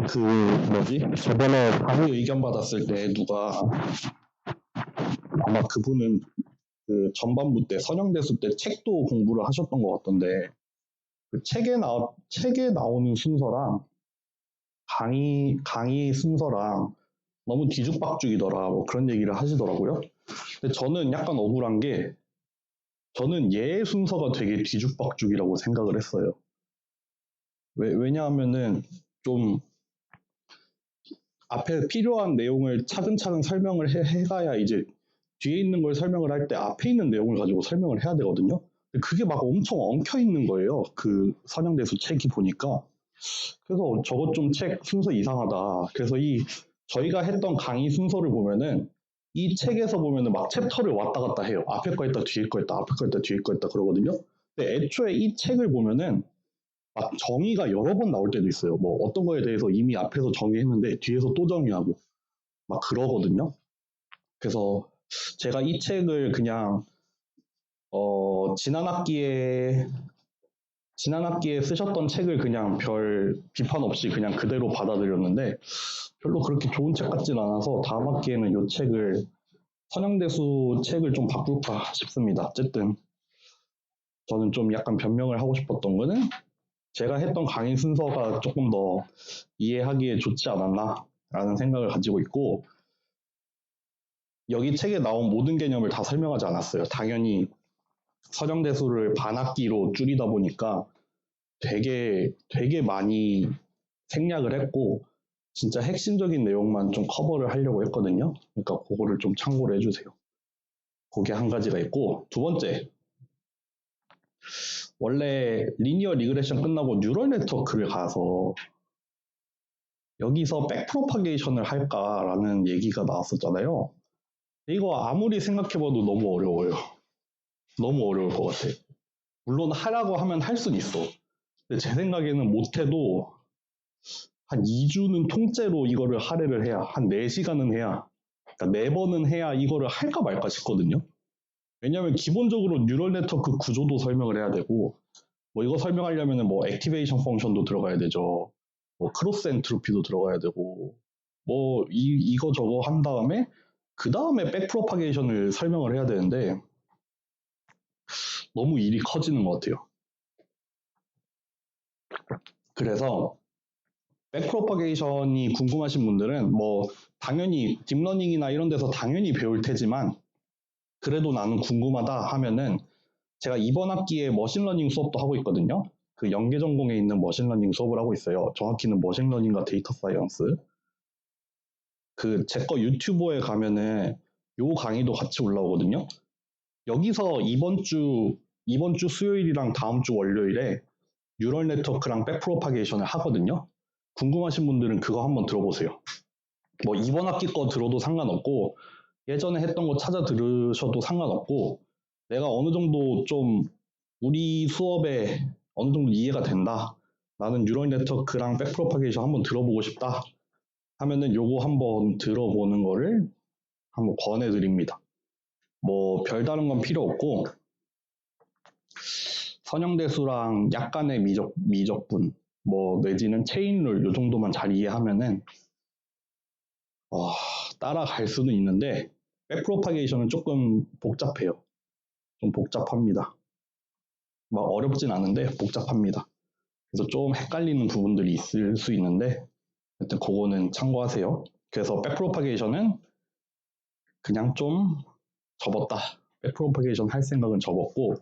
그 뭐지? 저번에 강의 의견 받았을 때 누가 아마 그분은 그 전반부 때 선영대수 때 책도 공부를 하셨던 것 같던데 그 책에 나오는 순서랑 강의 순서랑 너무 뒤죽박죽이더라 뭐 그런 얘기를 하시더라고요. 근데 저는 약간 억울한 게 저는 얘 순서가 되게 뒤죽박죽이라고 생각을 했어요. 왜냐하면은 좀 앞에 필요한 내용을 차근차근 설명을 해가야 이제 뒤에 있는 걸 설명을 할 때 앞에 있는 내용을 가지고 설명을 해야 되거든요. 근데 그게 막 엄청 엉켜 있는 거예요. 그 선영대수 책이 보니까. 그래서 저것 좀 책 순서 이상하다. 그래서 저희가 했던 강의 순서를 보면은 이 책에서 보면은 막 챕터를 왔다 갔다 해요. 앞에 거 있다 뒤에 거 있다 앞에 거 있다 뒤에 거 있다 그러거든요. 근데 애초에 이 책을 보면은 막 정의가 여러 번 나올 때도 있어요. 뭐 어떤 거에 대해서 이미 앞에서 정의했는데 뒤에서 또 정의하고 막 그러거든요. 그래서 제가 이 책을 그냥 지난 학기에 쓰셨던 책을 그냥 별 비판 없이 그냥 그대로 받아들였는데 별로 그렇게 좋은 책 같진 않아서 다음 학기에는 이 책을 선영대수 책을 좀 바꿀까 싶습니다. 어쨌든 저는 좀 약간 변명을 하고 싶었던 거는 제가 했던 강의 순서가 조금 더 이해하기에 좋지 않았나라는 생각을 가지고 있고 여기 책에 나온 모든 개념을 다 설명하지 않았어요. 당연히 선영대수를 반학기로 줄이다 보니까 되게 많이 생략을 했고 진짜 핵심적인 내용만 좀 커버를 하려고 했거든요. 그러니까 그거를 좀 참고를 해주세요. 그게 한 가지가 있고 두 번째 원래 리니어 리그레션 끝나고 뉴럴 네트워크를 가서 여기서 백프로파게이션을 할까라는 얘기가 나왔었잖아요. 이거 아무리 생각해봐도 너무 어려워요. 너무 어려울 것 같아. 물론 하라고 하면 할 수는 있어. 근데 제 생각에는 못해도 한 2주는 통째로 이거를 할애를 해야 한 4시간은 해야 그러니까 4번은 해야 이거를 할까 말까 싶거든요. 왜냐하면 기본적으로 뉴럴 네트워크 구조도 설명을 해야 되고 뭐 이거 설명하려면 뭐 액티베이션 펑션도 들어가야 되죠. 뭐 크로스 엔트로피도 들어가야 되고 뭐 이거 저거 한 다음에 그 다음에 백프로파게이션을 설명을 해야 되는데 너무 일이 커지는 것 같아요. 그래서 백프로파게이션이 궁금하신 분들은 뭐 당연히 딥러닝이나 이런 데서 당연히 배울 테지만 그래도 나는 궁금하다 하면은 제가 이번 학기에 머신러닝 수업도 하고 있거든요. 그 연계전공에 있는 머신러닝 수업을 하고 있어요. 정확히는 머신러닝과 데이터 사이언스. 그 제 거 유튜브에 가면은 요 강의도 같이 올라오거든요. 여기서 이번 주 수요일이랑 다음 주 월요일에 뉴럴 네트워크랑 백프로파게이션을 하거든요. 궁금하신 분들은 그거 한번 들어보세요. 뭐 이번 학기 거 들어도 상관없고 예전에 했던 거 찾아 들으셔도 상관없고 내가 어느 정도 좀 우리 수업에 어느 정도 이해가 된다. 나는 뉴럴 네트워크랑 백프로파게이션 한번 들어보고 싶다. 하면은 요거 한번 들어보는 거를 한번 권해드립니다. 뭐 별다른 건 필요 없고 선형대수랑 약간의 미적분 뭐 내지는 체인룰 요 정도만 잘 이해하면은 따라갈 수는 있는데 백프로파게이션은 조금 복잡해요. 좀 복잡합니다. 막 어렵진 않은데 복잡합니다. 그래서 좀 헷갈리는 부분들이 있을 수 있는데 하여튼 그거는 참고하세요. 그래서 백프로파게이션은 그냥 좀 접었다. 백프로파게이션 할 생각은 접었고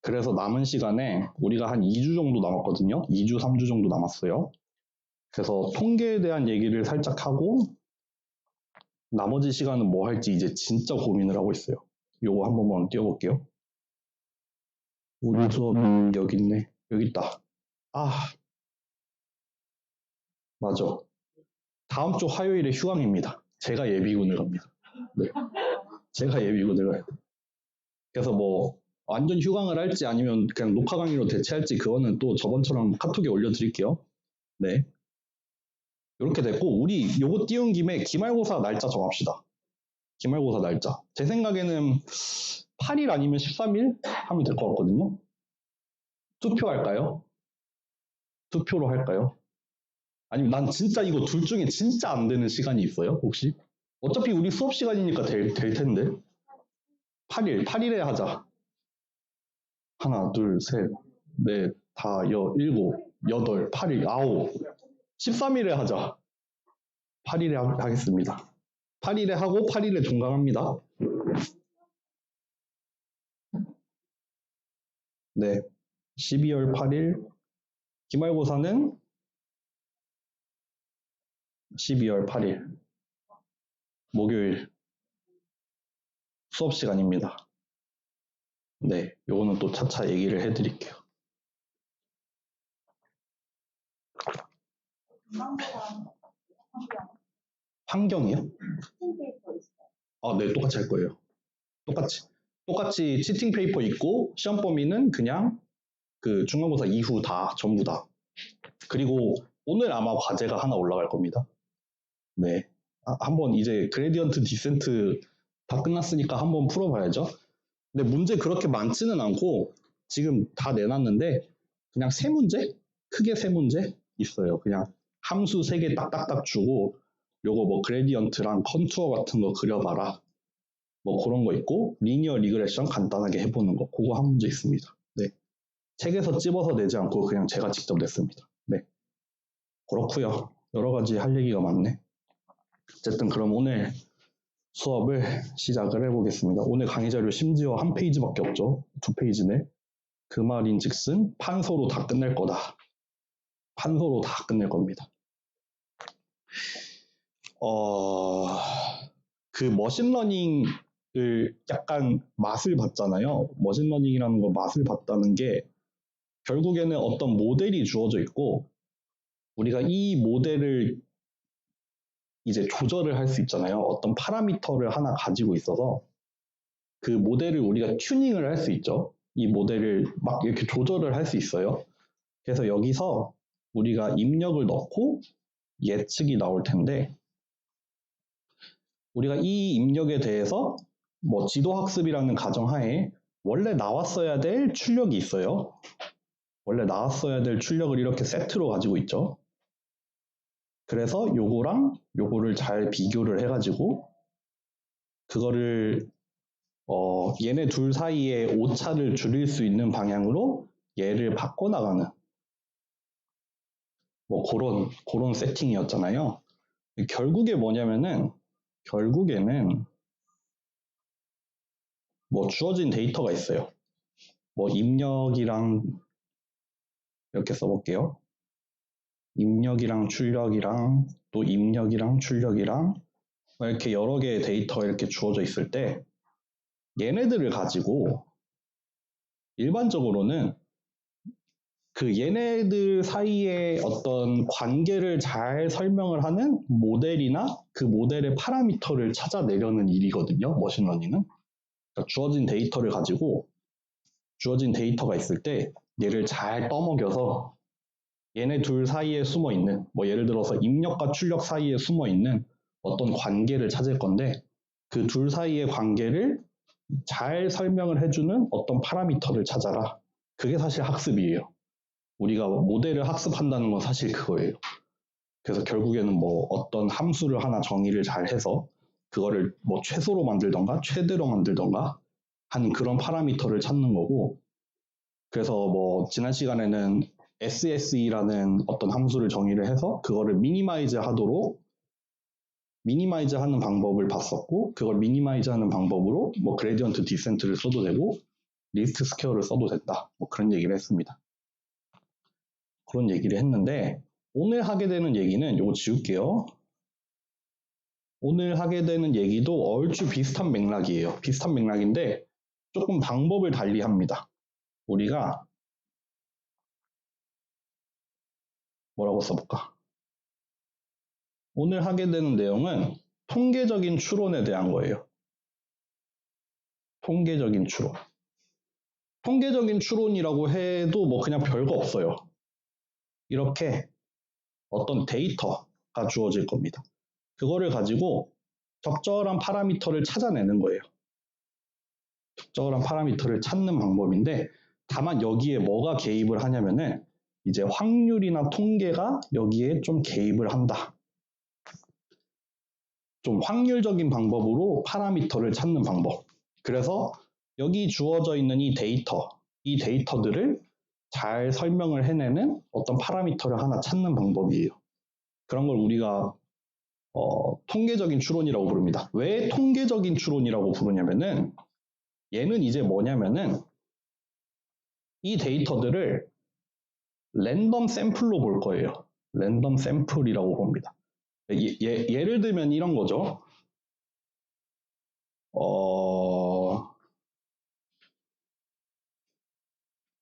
그래서 남은 시간에 우리가 한 2주 정도 남았거든요. 2주, 3주 정도 남았어요. 그래서 통계에 대한 얘기를 살짝 하고 나머지 시간은 뭐 할지 이제 진짜 고민을 하고 있어요. 요거 한 번만 띄워볼게요. 우리 수업 여기 있네. 여기 있다. 맞아. 다음 주 화요일에 휴강입니다. 제가 예비군을 갑니다. 네. 제가 예비군을 가요. 그래서 뭐 완전 휴강을 할지 아니면 그냥 녹화 강의로 대체할지 그거는 또 저번처럼 카톡에 올려드릴게요. 네. 이렇게 됐고 우리 요거 띄운 김에 기말고사 날짜 정합시다. 기말고사 날짜. 제 생각에는 8일 아니면 13일 하면 될 것 같거든요. 투표할까요? 투표로 할까요? 아니면 난 진짜 이거 둘 중에 진짜 안 되는 시간이 있어요? 혹시? 어차피 우리 수업 시간이니까 될 텐데. 8일에 하자. 하나, 둘, 셋, 넷, 다, 일곱, 여덟, 8일, 9, 13일에 하자. 8일에 하겠습니다. 8일에 하고 8일에 종강합니다. 네. 12월 8일 기말고사는 12월 8일 목요일 수업 시간입니다. 네, 요거는 또 차차 얘기를 해드릴게요. 환경이요? 네, 똑같이 할 거예요. 똑같이 치팅 페이퍼 있고 시험 범위는 그냥 그 중간고사 이후 다 전부 다. 그리고 오늘 아마 과제가 하나 올라갈 겁니다. 네, 한번 이제 그레디언트 디센트 다 끝났으니까 한번 풀어봐야죠. 근데 문제 그렇게 많지는 않고 지금 다 내놨는데 그냥 세 문제? 크게 세 문제 있어요. 그냥 함수 3개 딱딱딱 주고 요거 뭐 그레디언트랑 컨투어 같은 거 그려봐라. 뭐 그런 거 있고 리니어 리그레션 간단하게 해보는 거 그거 한 문제 있습니다. 네, 책에서 찝어서 내지 않고 그냥 제가 직접 냈습니다. 네, 그렇고요. 여러 가지 할 얘기가 많네. 어쨌든 그럼 오늘 수업을 시작을 해보겠습니다. 오늘 강의 자료 심지어 한 페이지밖에 없죠. 2페이지네. 그 말인즉슨 판서로 다 끝낼 거다. 판서로 다 끝낼 겁니다. 그 머신러닝을 약간 맛을 봤잖아요. 머신러닝이라는 거 맛을 봤다는 게 결국에는 어떤 모델이 주어져 있고 우리가 이 모델을 이제 조절을 할 수 있잖아요. 어떤 파라미터를 하나 가지고 있어서 그 모델을 우리가 튜닝을 할 수 있죠. 이 모델을 막 이렇게 조절을 할 수 있어요. 그래서 여기서 우리가 입력을 넣고 예측이 나올 텐데 우리가 이 입력에 대해서 뭐 지도학습이라는 가정하에 원래 나왔어야 될 출력이 있어요. 원래 나왔어야 될 출력을 이렇게 세트로 가지고 있죠. 그래서 요거랑 요거를 잘 비교를 해가지고 그거를 얘네 둘 사이에 오차를 줄일 수 있는 방향으로 얘를 바꿔나가는 뭐 그런 세팅이었잖아요. 결국에 뭐냐면은 결국에는 뭐 주어진 데이터가 있어요. 뭐 입력이랑 이렇게 써볼게요. 입력이랑 출력이랑 또 입력이랑 출력이랑 이렇게 여러 개의 데이터가 이렇게 주어져 있을 때 얘네들을 가지고 일반적으로는 그 얘네들 사이의 어떤 관계를 잘 설명을 하는 모델이나 그 모델의 파라미터를 찾아내려는 일이거든요. 머신러닝은. 그러니까 주어진 데이터를 가지고 주어진 데이터가 있을 때 얘를 잘 떠먹여서 얘네 둘 사이에 숨어 있는 뭐 예를 들어서 입력과 출력 사이에 숨어 있는 어떤 관계를 찾을 건데 그 둘 사이의 관계를 잘 설명을 해주는 어떤 파라미터를 찾아라. 그게 사실 학습이에요. 우리가 모델을 학습한다는 건 사실 그거예요. 그래서 결국에는 뭐 어떤 함수를 하나 정의를 잘 해서 그거를 뭐 최소로 만들던가 최대로 만들던가 하는 그런 파라미터를 찾는 거고 그래서 뭐 지난 시간에는 SSE라는 어떤 함수를 정의를 해서 그거를 미니마이즈 하도록 미니마이즈 하는 방법을 봤었고 그걸 미니마이즈 하는 방법으로 뭐 그레디언트 디센트를 써도 되고 리스트 스퀘어를 써도 된다. 뭐 그런 얘기를 했습니다. 그런 얘기를 했는데 오늘 하게 되는 얘기는 요거 지울게요. 오늘 하게 되는 얘기도 얼추 비슷한 맥락이에요. 비슷한 맥락인데 조금 방법을 달리 합니다. 우리가 뭐라고 써볼까? 오늘 하게 되는 내용은 통계적인 추론에 대한 거예요. 통계적인 추론. 통계적인 추론이라고 해도 뭐 그냥 별거 없어요. 이렇게 어떤 데이터가 주어질 겁니다. 그거를 가지고 적절한 파라미터를 찾아내는 거예요. 적절한 파라미터를 찾는 방법인데 다만 여기에 뭐가 개입을 하냐면은 이제 확률이나 통계가 여기에 좀 개입을 한다. 좀 확률적인 방법으로 파라미터를 찾는 방법. 그래서 여기 주어져 있는 이 데이터들을 잘 설명을 해내는 어떤 파라미터를 하나 찾는 방법이에요. 그런 걸 우리가 통계적인 추론이라고 부릅니다. 왜 통계적인 추론이라고 부르냐면은 얘는 이제 뭐냐면은 이 데이터들을 랜덤 샘플로 볼 거예요. 랜덤 샘플이라고 봅니다. 예를 들면 이런 거죠.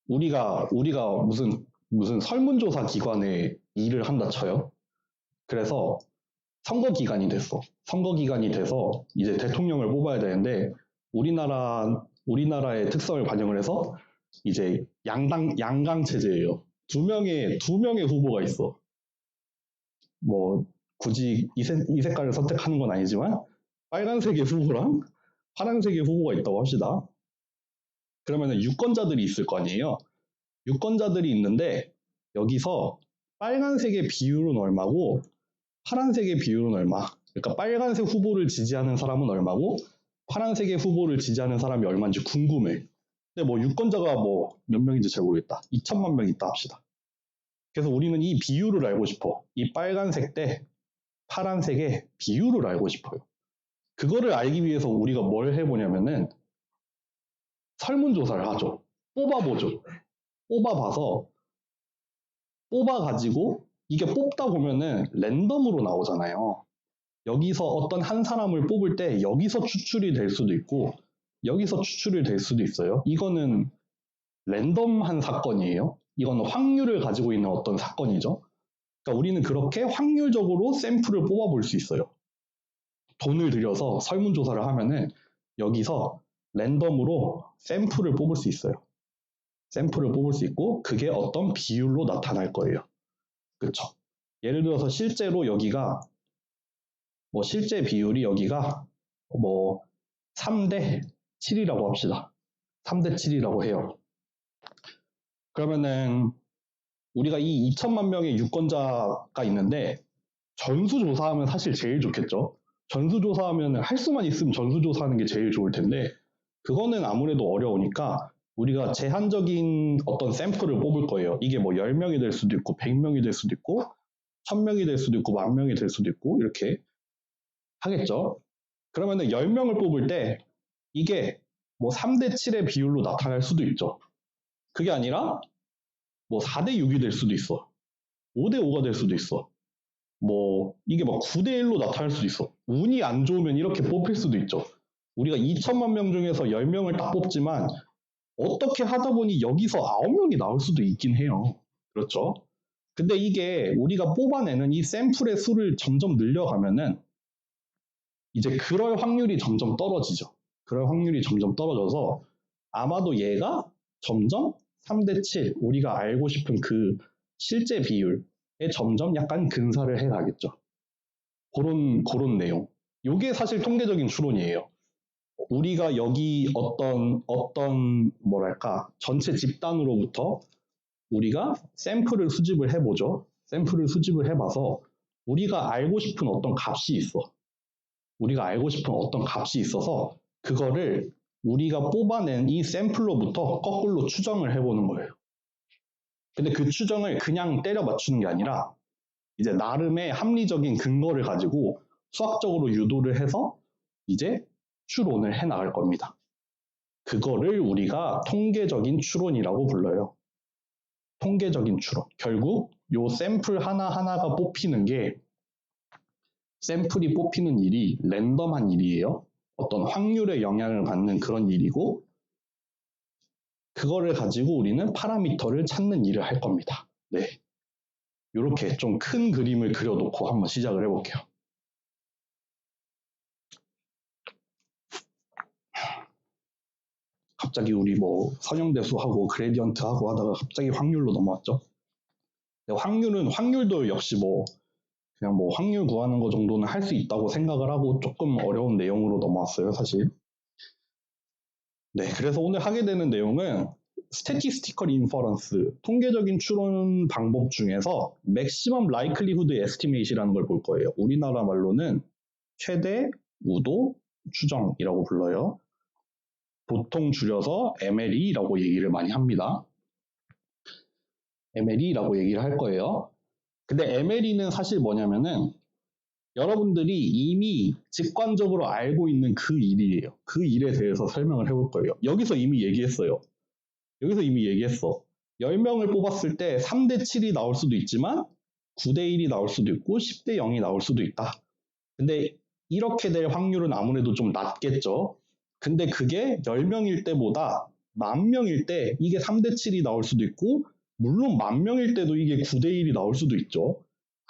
우리가 무슨 설문조사 기관에 일을 한다 쳐요. 그래서 선거 기간이 됐어. 선거 기간이 돼서 이제 대통령을 뽑아야 되는데 우리나라의 특성을 반영을 해서 이제 양강 체제예요. 두 명의 후보가 있어. 뭐 굳이 이 색깔을 선택하는 건 아니지만 빨간색의 후보랑 파란색의 후보가 있다고 합시다. 그러면은 유권자들이 있을 거 아니에요. 유권자들이 있는데 여기서 빨간색의 비율은 얼마고 파란색의 비율은 얼마. 그러니까 빨간색 후보를 지지하는 사람은 얼마고 파란색의 후보를 지지하는 사람이 얼마인지 궁금해. 근데 뭐 유권자가 뭐 몇 명인지 잘 모르겠다. 2천만 명 있다 합시다. 그래서 우리는 이 비율을 알고 싶어. 이 빨간색 대 파란색의 비율을 알고 싶어요. 그거를 알기 위해서 우리가 뭘 해보냐면은 설문조사를 하죠. 뽑아보죠. 뽑아가지고 이게 뽑다 보면은 랜덤으로 나오잖아요. 여기서 어떤 한 사람을 뽑을 때 여기서 추출이 될 수도 있고 여기서 추출이 될 수도 있어요. 이거는 랜덤한 사건이에요. 이거는 확률을 가지고 있는 어떤 사건이죠. 그러니까 우리는 그렇게 확률적으로 샘플을 뽑아볼 수 있어요. 돈을 들여서 설문조사를 하면은 여기서 랜덤으로 샘플을 뽑을 수 있어요. 샘플을 뽑을 수 있고 그게 어떤 비율로 나타날 거예요. 그렇죠. 예를 들어서 실제로 여기가 뭐 실제 비율이 여기가 뭐 3대 7이라고 합시다. 3대 7이라고 해요. 그러면은 우리가 이 2천만 명의 유권자가 있는데 전수조사하면 사실 제일 좋겠죠. 전수조사하면 할 수만 있으면 전수조사하는 게 제일 좋을 텐데 그거는 아무래도 어려우니까 우리가 제한적인 어떤 샘플을 뽑을 거예요. 이게 뭐 10명이 될 수도 있고 100명이 될 수도 있고 1000명이 될 수도 있고 10,000명이 될 수도 있고 이렇게 하겠죠. 그러면은 10명을 뽑을 때 이게 뭐 3대 7의 비율로 나타날 수도 있죠. 그게 아니라 뭐 4대 6이 될 수도 있어. 5대 5가 될 수도 있어. 뭐 이게 막 9대 1로 나타날 수도 있어. 운이 안 좋으면 이렇게 뽑힐 수도 있죠. 우리가 2천만 명 중에서 10명을 딱 뽑지만 어떻게 하다 보니 여기서 9명이 나올 수도 있긴 해요. 그렇죠? 근데 이게 우리가 뽑아내는 이 샘플의 수를 점점 늘려가면은 이제 그럴 확률이 점점 떨어지죠. 그럴 확률이 점점 떨어져서 아마도 얘가 점점 3대 7, 우리가 알고 싶은 그 실제 비율에 점점 약간 근사를 해 가겠죠. 그런 내용. 요게 사실 통계적인 추론이에요. 우리가 여기 어떤 뭐랄까 전체 집단으로부터 우리가 샘플을 수집을 해보죠. 샘플을 수집을 해봐서 우리가 알고 싶은 어떤 값이 있어. 우리가 알고 싶은 어떤 값이 있어서 그거를 우리가 뽑아낸 이 샘플로부터 거꾸로 추정을 해보는 거예요. 근데 그 추정을 그냥 때려 맞추는 게 아니라 이제 나름의 합리적인 근거를 가지고 수학적으로 유도를 해서 이제 추론을 해 나갈 겁니다. 그거를 우리가 통계적인 추론이라고 불러요. 통계적인 추론. 결국 요 샘플 하나하나가 뽑히는 게 샘플이 뽑히는 일이 랜덤한 일이에요. 어떤 확률의 영향을 받는 그런 일이고 그거를 가지고 우리는 파라미터를 찾는 일을 할 겁니다. 네, 이렇게 좀 큰 그림을 그려놓고 한번 시작을 해볼게요. 갑자기 우리 뭐 선형대수하고 그레디언트하고 하다가 갑자기 확률로 넘어왔죠. 확률도 역시 뭐 그냥 뭐 확률 구하는 거 정도는 할 수 있다고 생각을 하고 조금 어려운 내용으로 넘어왔어요, 사실. 네, 그래서 오늘 하게 되는 내용은 statistical inference, 통계적인 추론 방법 중에서 maximum likelihood estimate이라는 걸 볼 거예요. 우리나라 말로는 최대 우도 추정이라고 불러요. 보통 줄여서 MLE라고 얘기를 많이 합니다. MLE라고 얘기를 할 거예요. 근데 MLE는 사실 뭐냐면은 여러분들이 이미 직관적으로 알고 있는 그 일이에요. 그 일에 대해서 설명을 해볼 거예요. 여기서 이미 얘기했어요. 여기서 이미 얘기했어. 10명을 뽑았을 때 3대 7이 나올 수도 있지만 9대 1이 나올 수도 있고 10대 0이 나올 수도 있다. 근데 이렇게 될 확률은 아무래도 좀 낮겠죠. 근데 그게 10명일 때보다 10,000명일 때 이게 3대 7이 나올 수도 있고 물론 10,000명일 때도 이게 9대 1이 나올 수도 있죠.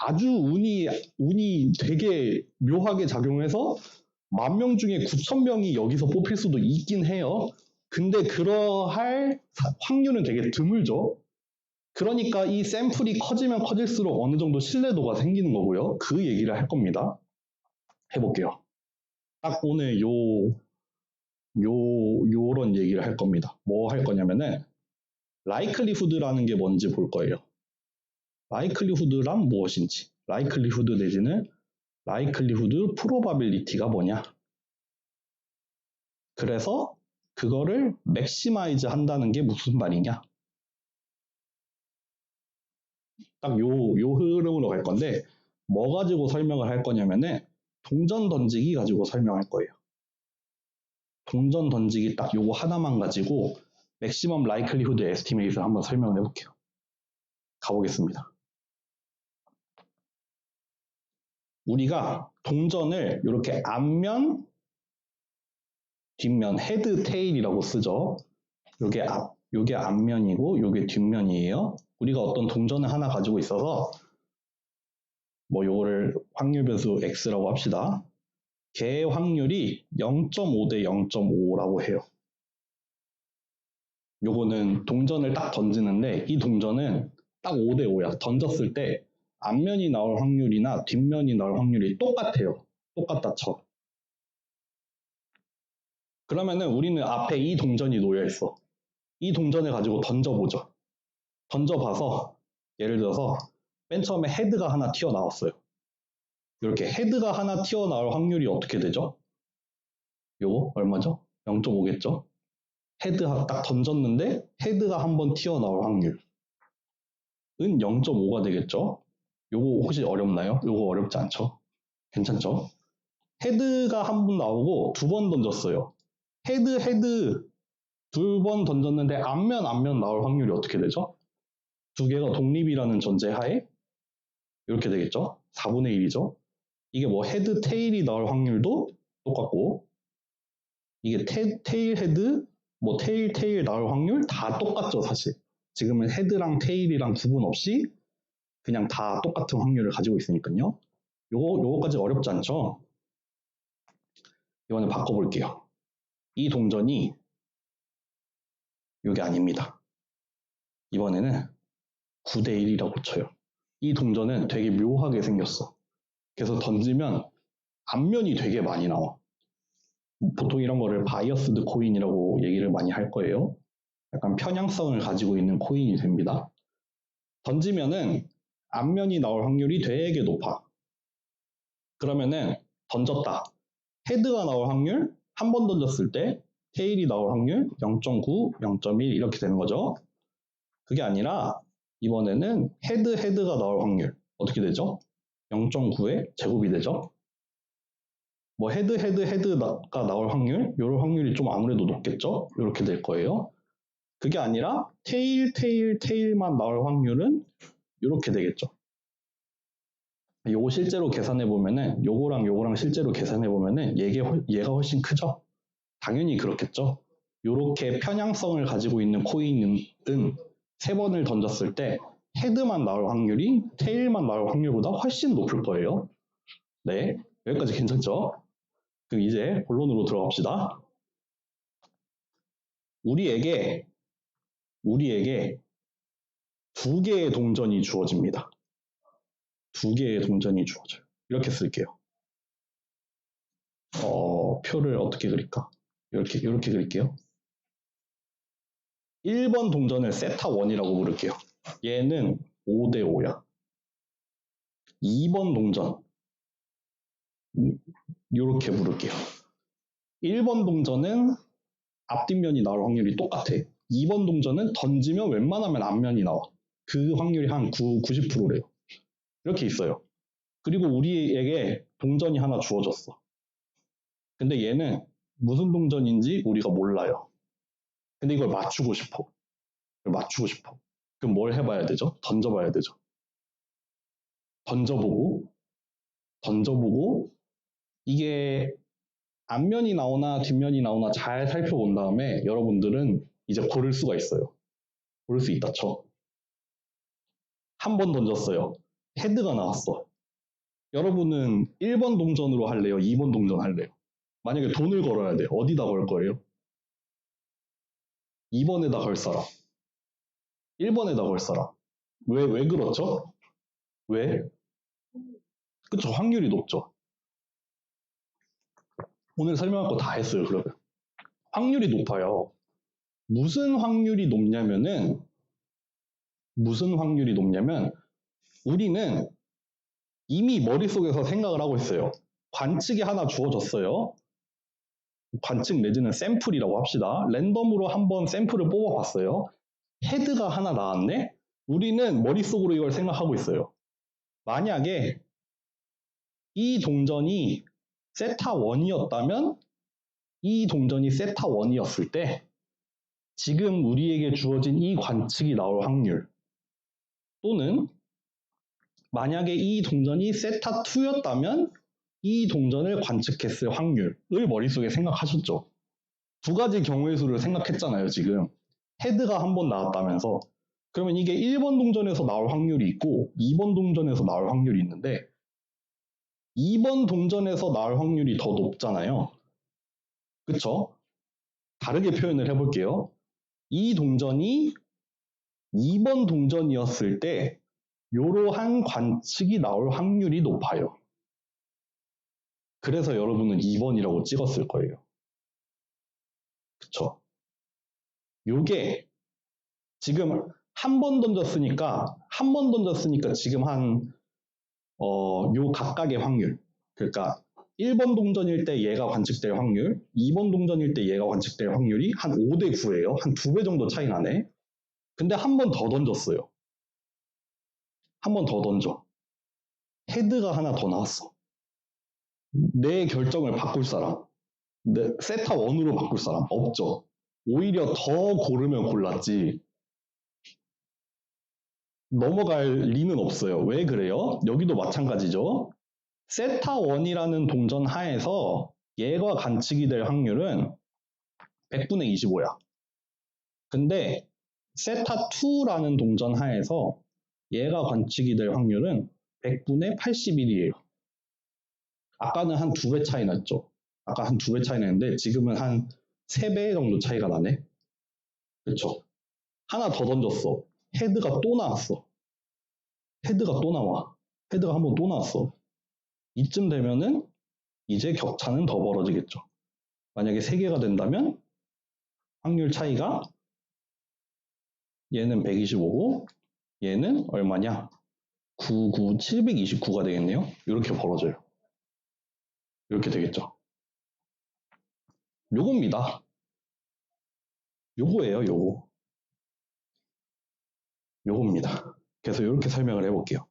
아주 운이 되게 묘하게 작용해서 10,000명 중에 9,000명이 여기서 뽑힐 수도 있긴 해요. 근데 그러할 확률은 되게 드물죠. 그러니까 이 샘플이 커지면 커질수록 어느 정도 신뢰도가 생기는 거고요. 그 얘기를 할 겁니다. 해볼게요. 딱 오늘 요런 얘기를 할 겁니다. 뭐 할 거냐면은 likelihood라는 게 뭔지 볼 거예요. likelihood란 무엇인지, likelihood 내지는 likelihood probability가 뭐냐. 그래서 그거를 maximize 한다는 게 무슨 말이냐. 딱 요 흐름으로 갈 건데 뭐 가지고 설명을 할 거냐면은 동전 던지기 가지고 설명할 거예요. 동전 던지기 딱 요거 하나만 가지고 maximum likelihood estimate를 한번 설명을 해볼게요. 가보겠습니다. 우리가 동전을 이렇게 앞면, 뒷면, 헤드, 테일이라고 쓰죠. 요게 앞면이고 요게 뒷면이에요. 우리가 어떤 동전을 하나 가지고 있어서 뭐 요거를 확률 변수 x라고 합시다. 걔의 확률이 0.5 대 0.5라고 해요. 요거는 동전을 딱 던지는데 이 동전은 딱 5 대 5야. 던졌을 때 앞면이 나올 확률이나 뒷면이 나올 확률이 똑같아요. 똑같다 쳐. 그러면은 우리는 앞에 이 동전이 놓여 있어. 이 동전을 가지고 던져보죠. 던져봐서 예를 들어서 맨 처음에 헤드가 하나 튀어나왔어요. 이렇게 헤드가 하나 튀어나올 확률이 어떻게 되죠? 요거 얼마죠? 0.5겠죠? 헤드 딱 던졌는데 헤드가 한번 튀어나올 확률은 0.5가 되겠죠? 요거 혹시 어렵나요? 요거 어렵지 않죠? 괜찮죠? 헤드가 한 번 나오고 2번 던졌어요. 헤드 2번 던졌는데 앞면 나올 확률이 어떻게 되죠? 두 개가 독립이라는 전제하에 이렇게 되겠죠? 4분의 1이죠? 이게 뭐 헤드 테일이 나올 확률도 똑같고 이게 테일 헤드 뭐 테일 나올 확률 다 똑같죠 사실. 지금은 헤드랑 테일이랑 구분 없이 그냥 다 똑같은 확률을 가지고 있으니까요. 요거까지 어렵지 않죠? 이번에 바꿔볼게요. 이 동전이 요게 아닙니다. 이번에는 9대 1이라고 쳐요. 이 동전은 되게 묘하게 생겼어. 그래서 던지면 앞면이 되게 많이 나와. 보통 이런 거를 바이어스드 코인이라고 얘기를 많이 할 거예요. 약간 편향성을 가지고 있는 코인이 됩니다. 던지면은 앞면이 나올 확률이 되게 높아. 그러면은 던졌다. 헤드가 나올 확률, 한 번 던졌을 때 테일이 나올 확률 0.9, 0.1 이렇게 되는 거죠. 그게 아니라 이번에는 헤드가 나올 확률 어떻게 되죠? 0.9의 제곱이 되죠. 뭐 헤드가 나올 확률, 요런 확률이 좀 아무래도 높겠죠. 이렇게 될 거예요. 그게 아니라 테일만 나올 확률은 이렇게 되겠죠. 요거 실제로 계산해 보면은 요거랑 실제로 계산해 보면은 얘가 훨씬 크죠. 당연히 그렇겠죠. 요렇게 편향성을 가지고 있는 코인은 3번을 던졌을 때 헤드만 나올 확률이 테일만 나올 확률보다 훨씬 높을 거예요. 네, 여기까지 괜찮죠? 그럼 이제 본론으로 들어갑시다. 우리에게 2개의 동전이 주어집니다. 2개의 동전이 주어져요. 이렇게 쓸게요. 표를 어떻게 그릴까? 이렇게 그릴게요. 1번 동전을 세타1이라고 부를게요. 얘는 5대 5야. 2번 동전 이렇게 부를게요. 1번 동전은 앞뒷면이 나올 확률이 똑같아. 2번 동전은 던지면 웬만하면 앞면이 나와. 그 확률이 한 90%래요. 이렇게 있어요. 그리고 우리에게 동전이 하나 주어졌어. 근데 얘는 무슨 동전인지 우리가 몰라요. 근데 이걸 맞추고 싶어. 그럼 뭘 해봐야 되죠? 던져봐야 되죠. 던져보고 이게 앞면이 나오나 뒷면이 나오나 잘 살펴본 다음에 여러분들은 이제 고를 수가 있어요. 고를 수 있다 쳐. 한 번 던졌어요. 헤드가 나왔어. 여러분은 1번 동전으로 할래요? 2번 동전 할래요? 만약에 돈을 걸어야 돼. 어디다 걸 거예요? 2번에다 걸 사람. 1번에다 걸 사람. 왜 그렇죠? 왜? 그쵸, 확률이 높죠. 오늘 설명할 거 다 했어요, 그러면. 확률이 높아요. 무슨 확률이 높냐면 우리는 이미 머릿속에서 생각을 하고 있어요. 관측이 하나 주어졌어요. 관측 내지는 샘플이라고 합시다. 랜덤으로 한번 샘플을 뽑아봤어요. 헤드가 하나 나왔네? 우리는 머릿속으로 이걸 생각하고 있어요. 만약에 이 동전이 세타1이었다면 이 동전이 세타1이었을 때 지금 우리에게 주어진 이 관측이 나올 확률 또는 만약에 이 동전이 세타2였다면 이 동전을 관측했을 확률을 머릿속에 생각하셨죠. 두 가지 경우의 수를 생각했잖아요, 지금. 헤드가 한 번 나왔다면서. 그러면 이게 1번 동전에서 나올 확률이 있고 2번 동전에서 나올 확률이 있는데 2번 동전에서 나올 확률이 더 높잖아요. 그쵸? 다르게 표현을 해볼게요. 이 동전이 2번 동전이었을 때 이러한 관측이 나올 확률이 높아요. 그래서 여러분은 2번이라고 찍었을 거예요. 그쵸? 요게 지금 한 번 던졌으니까 지금 요 각각의 확률. 그러니까 1번 동전일 때 얘가 관측될 확률, 2번 동전일 때 얘가 관측될 확률이 한 5대 9예요. 한 2배 정도 차이 나네. 근데 한 번 더 던졌어요. 한 번 더 던져. 헤드가 하나 더 나왔어. 내 결정을 바꿀 사람. 세타 1으로 바꿀 사람 없죠. 오히려 더 고르면 골랐지. 넘어갈 리는 없어요. 왜 그래요? 여기도 마찬가지죠. 세타1이라는 동전 하에서 얘가 관측이 될 확률은 100분의 25야. 근데 세타2라는 동전 하에서 얘가 관측이 될 확률은 100분의 81이에요. 아까는 한 2배 차이 났죠. 아까 한 2배 차이 났는데 지금은 한 3배 정도 차이가 나네. 그쵸? 하나 더 던졌어. 헤드가 또 나왔어. 헤드가 또 나와. 헤드가 한 번 또 나왔어. 이쯤 되면은 이제 격차는 더 벌어지겠죠. 만약에 3개가 된다면 확률 차이가 얘는 125고 얘는 얼마냐? 729가 되겠네요. 이렇게 벌어져요. 이렇게 되겠죠. 요겁니다. 요거예요, 요거. 요겁니다. 그래서 이렇게 설명을 해볼게요.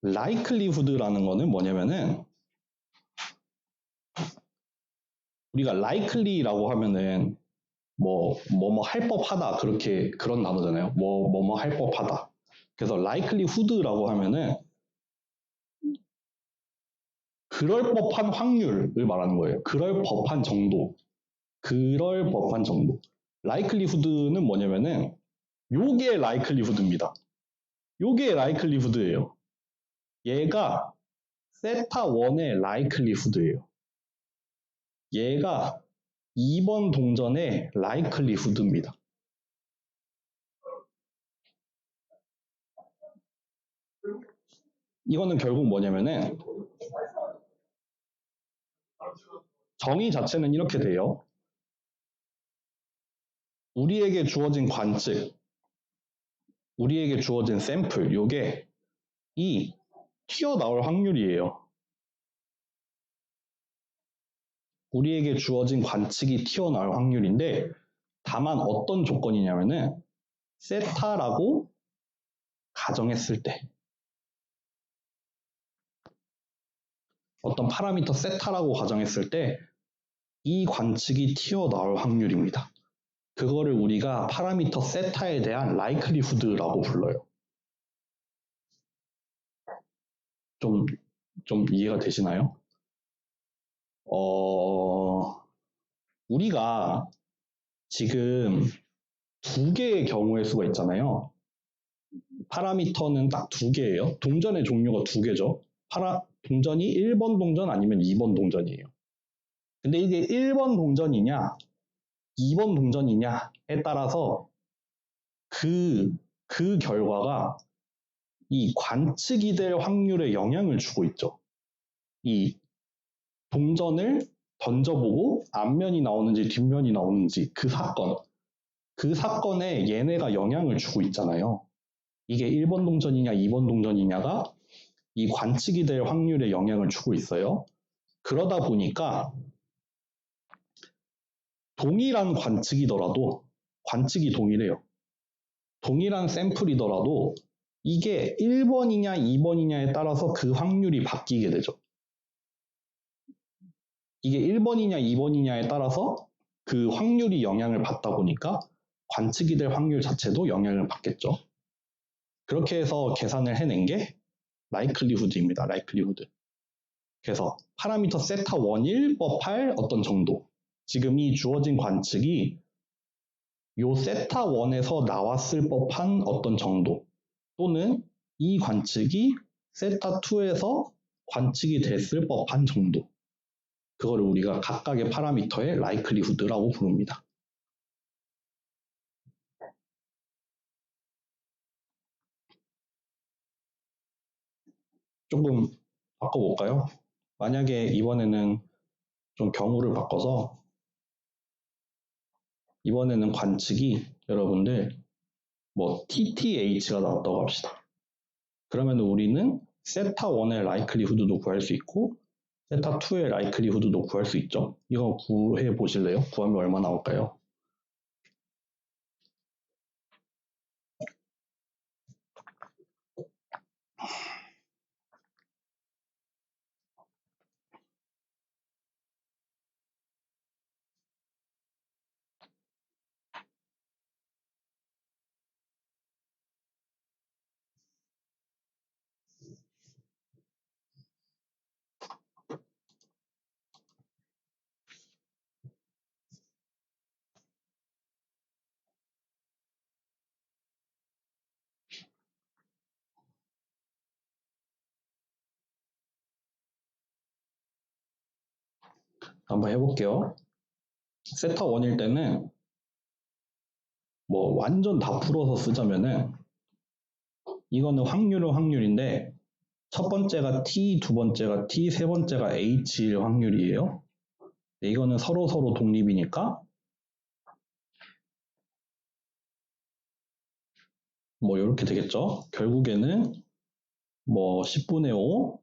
likelihood라는 거는 뭐냐면은 우리가 likely라고 하면은 뭐 할 법하다 그런 단어잖아요. 뭐 할 법하다. 그래서 likelihood라고 하면은 그럴 법한 확률을 말하는 거예요. 그럴 법한 정도. likelihood는 뭐냐면은 요게 likelihood입니다. 요게 likelihood예요. 얘가 세타1의 likelihood예요. 얘가 2번 동전의 likelihood입니다. 이거는 결국 뭐냐면은 정의 자체는 이렇게 돼요. 우리에게 주어진 관측, 우리에게 주어진 샘플, 요게 이 튀어나올 확률이에요. 우리에게 주어진 관측이 튀어나올 확률인데 다만 어떤 조건이냐면은 세타라고 가정했을 때 어떤 파라미터 세타라고 가정했을 때 이 관측이 튀어나올 확률입니다. 그거를 우리가 파라미터 세타에 대한 likelihood라고 불러요. 좀 이해가 되시나요? 우리가 지금 두 개의 경우의 수가 있잖아요. 파라미터는 딱 두 개예요. 동전의 종류가 두 개죠. 동전이 1번 동전 아니면 2번 동전이에요. 근데 이게 1번 동전이냐, 2번 동전이냐에 따라서 그 결과가 이 관측이 될 확률에 영향을 주고 있죠. 이 동전을 던져보고 앞면이 나오는지 뒷면이 나오는지 그 사건에 얘네가 영향을 주고 있잖아요. 이게 1번 동전이냐 2번 동전이냐가 이 관측이 될 확률에 영향을 주고 있어요. 그러다 보니까 동일한 관측이더라도 관측이 동일해요. 동일한 샘플이더라도 이게 1번이냐 2번이냐에 따라서 그 확률이 바뀌게 되죠. 이게 1번이냐 2번이냐에 따라서 그 확률이 영향을 받다 보니까 관측이 될 확률 자체도 영향을 받겠죠. 그렇게 해서 계산을 해낸 게 likelihood입니다. likelihood. 그래서 파라미터 세타 1일 법할 어떤 정도. 지금 이 주어진 관측이 요 세타 1에서 나왔을 법한 어떤 정도 또는 이 관측이 세타 2에서 관측이 됐을 법한 정도. 그거를 우리가 각각의 파라미터의 likelihood라고 부릅니다. 조금 바꿔볼까요? 만약에 이번에는 좀 경우를 바꿔서 이번에는 관측이 여러분들 뭐 TTH가 나왔다고 합시다. 그러면 우리는 세타 1의 likelihood도 구할 수 있고 세타 2의 likelihood도 구할 수 있죠. 이거 구해 보실래요? 구하면 얼마 나올까요? 한번 해볼게요. 세타 1일 때는 뭐 완전 다 풀어서 쓰자면은 이거는 확률은 확률인데 첫 번째가 T, 두 번째가 T, 세 번째가 H일 확률이에요. 이거는 서로 독립이니까 뭐 이렇게 되겠죠. 결국에는 뭐 10분의 5,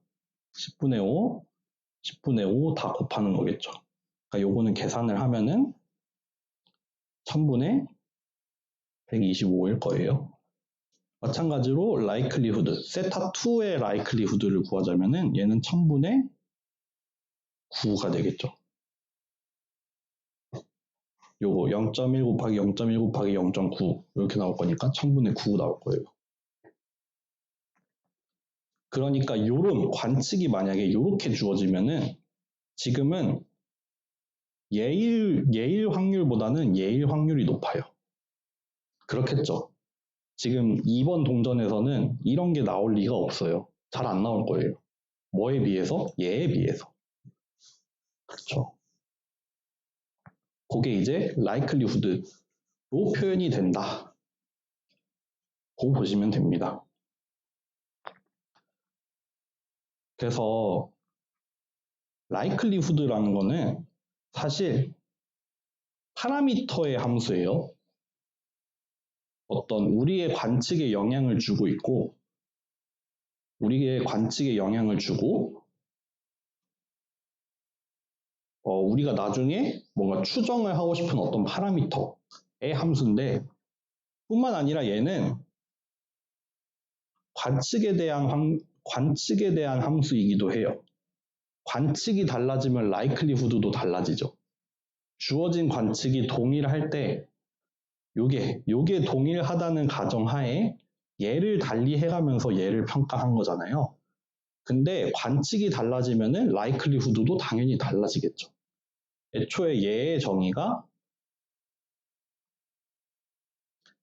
10분의 5, 10분의 5 다 곱하는 거겠죠. 그러니까 요거는 계산을 하면은 1000분의 125일 거예요. 마찬가지로 likelihood, 세타 2의 likelihood를 구하자면은 얘는 1000분의 9가 되겠죠. 요거 0.1 곱하기 0.1 곱하기 0.9 이렇게 나올 거니까 1000분의 9 나올 거예요. 그러니까 요런 관측이 만약에 요렇게 주어지면은 지금은 예일 확률보다는 예일 확률이 높아요. 그렇겠죠. 지금 2번 동전에서는 이런 게 나올 리가 없어요. 잘 안 나올 거예요. 뭐에 비해서? 얘에 비해서. 그렇죠. 그게 이제 likelihood로 표현이 된다. 고 보시면 됩니다. 그래서 likelihood라는 거는 사실 파라미터의 함수예요. 어떤 우리의 관측에 영향을 주고 있고, 우리의 관측에 영향을 주고, 우리가 나중에 뭔가 추정을 하고 싶은 어떤 파라미터의 함수인데, 뿐만 아니라 얘는 관측에 대한 함수이기도 해요. 관측이 달라지면 likelihood도 달라지죠. 주어진 관측이 동일할 때 요게 동일하다는 가정하에 얘를 달리 해가면서 얘를 평가한 거잖아요. 근데 관측이 달라지면은 likelihood도 당연히 달라지겠죠. 애초에 얘의 정의가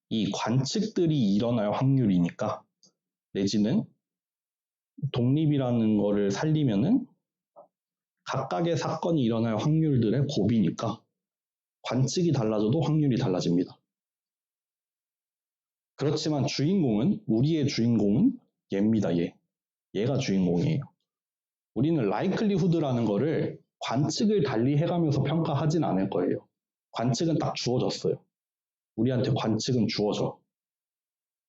이 관측들이 일어날 확률이니까, 내지는 독립이라는 거를 살리면은 각각의 사건이 일어날 확률들의 곱이니까 관측이 달라져도 확률이 달라집니다. 그렇지만 우리의 주인공은 얘입니다. 얘가 주인공이에요. 우리는 likelihood라는 거를 관측을 달리 해가면서 평가하진 않을 거예요. 관측은 딱 주어졌어요. 우리한테 관측은 주어져.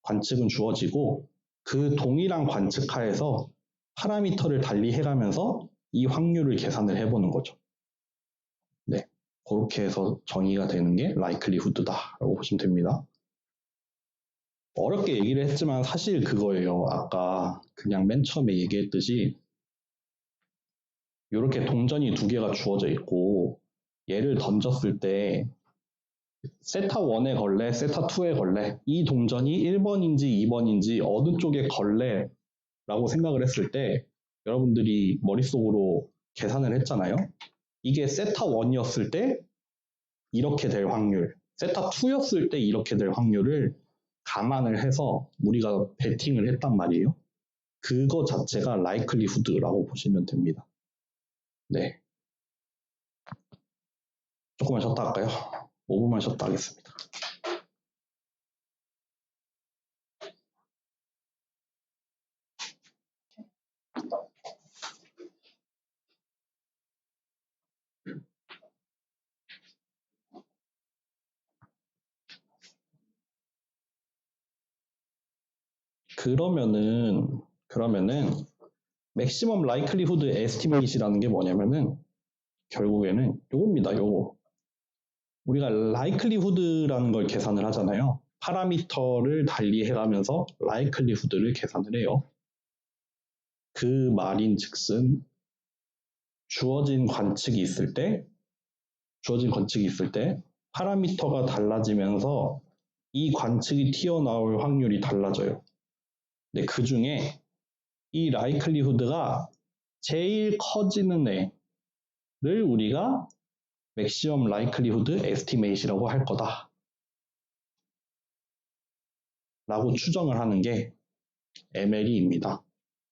관측은 주어지고 그 동일한 관측하에서 파라미터를 달리 해가면서 이 확률을 계산을 해보는 거죠. 네, 그렇게 해서 정의가 되는 게 likelihood다라고 보시면 됩니다. 어렵게 얘기를 했지만 사실 그거예요. 아까 그냥 맨 처음에 얘기했듯이 이렇게 동전이 두 개가 주어져 있고 얘를 던졌을 때 세타 1에 걸래, 세타 2에 걸래, 이 동전이 1번인지 2번인지 어느 쪽에 걸래라고 생각을 했을 때 여러분들이 머릿속으로 계산을 했잖아요. 이게 세타 1이었을 때 이렇게 될 확률, 세타 2였을 때 이렇게 될 확률을 감안을 해서 우리가 베팅을 했단 말이에요. 그거 자체가 likelihood라고 보시면 됩니다. 네. 조금만 쉬었다 할까요? 5분만 쉬었다 하겠습니다. 그러면은 maximum likelihood estimate이라는 게 뭐냐면은 결국에는 요겁니다. 요거. 우리가 likelihood라는 걸 계산을 하잖아요. 파라미터를 달리 해가면서 likelihood를 계산을 해요. 그 말인 즉슨 주어진 관측이 있을 때 파라미터가 달라지면서 이 관측이 튀어나올 확률이 달라져요. 근데 그 중에 이 likelihood가 제일 커지는 애를 우리가 maximum likelihood estimate이라고 할 거다 라고 추정을 하는 게 MLE입니다.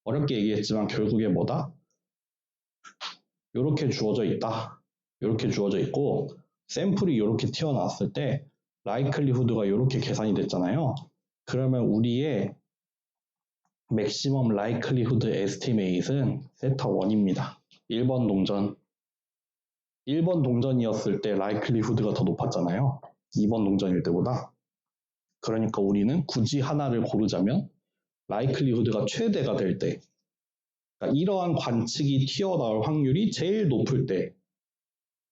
어렵게 얘기했지만 결국에 뭐다? 이렇게 주어져 있다. 이렇게 주어져 있고 샘플이 이렇게 튀어나왔을 때 likelihood가 이렇게 계산이 됐잖아요. 그러면 우리의 maximum likelihood estimate은 세타 1입니다. 1번 동전이었을 때 likelihood가 더 높았잖아요. 2번 동전일 때보다. 그러니까 우리는 굳이 하나를 고르자면 likelihood가 최대가 될 때, 그러니까 이러한 관측이 튀어나올 확률이 제일 높을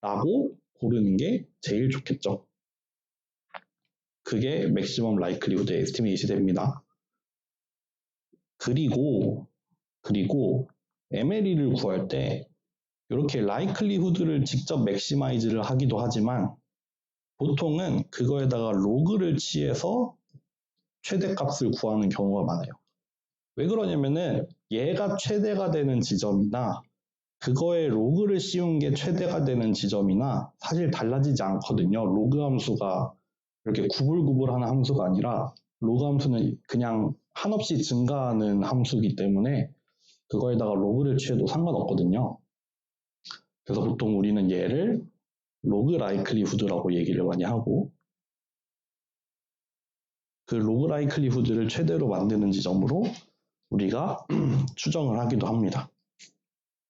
때라고 고르는 게 제일 좋겠죠. 그게 maximum likelihood estimate이 됩니다. 그리고 MLE를 구할 때 이렇게 likelihood를 직접 maximize를 하기도 하지만 보통은 그거에다가 로그를 취해서 최대값을 구하는 경우가 많아요. 왜 그러냐면은 얘가 최대가 되는 지점이나 그거에 로그를 씌운 게 최대가 되는 지점이나 사실 달라지지 않거든요. 로그 함수가 이렇게 구불구불하는 함수가 아니라 로그 함수는 그냥 한없이 증가하는 함수이기 때문에 그거에다가 로그를 취해도 상관없거든요. 그래서 보통 우리는 얘를 로그 라이클리후드라고 얘기를 많이 하고 그 로그 라이클리후드를 최대로 만드는 지점으로 우리가 추정을 하기도 합니다.